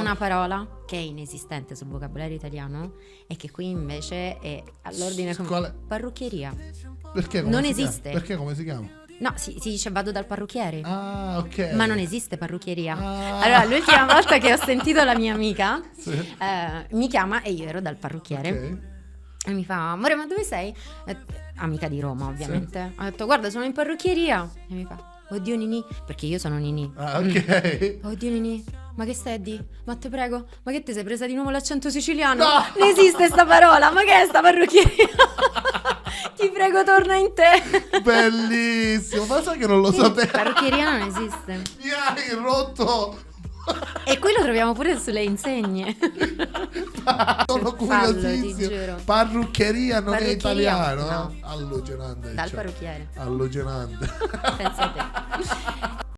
una parola che è inesistente sul vocabolario italiano e che qui invece è all'ordine come Qual è? parrucchieria. Perché? Come Non si esiste. chiama? Perché come si chiama? No, si dice vado dal parrucchiere. Ah, ok. Ma non esiste parrucchieria. Ah. Allora, l'ultima volta che ho sentito la mia amica Sì. mi chiama e io ero dal parrucchiere. Ok. E mi fa, amore, ma dove sei? Amica di Roma, ovviamente. Ho detto, guarda, sono in parrucchieria. E mi fa, oddio Nini, perché io sono Nini. Ah, ok. Oddio Nini, ma che stai a di? Ma te prego, ma che ti sei presa di nuovo l'accento siciliano? No! Non esiste sta parola, ma che è sta parrucchieria? Ti prego, torna in te. Bellissimo, ma sai che non lo sapevo? Parrucchieria non esiste. Mi hai rotto. E qui lo troviamo pure sulle insegne. Sono Fallo, ti curiosissimo. giuro. Parruccheria non è Parrucchieria, italiano? no. Allucinante. Dal cioè. parrucchiere. Allucinante. Pensa a te.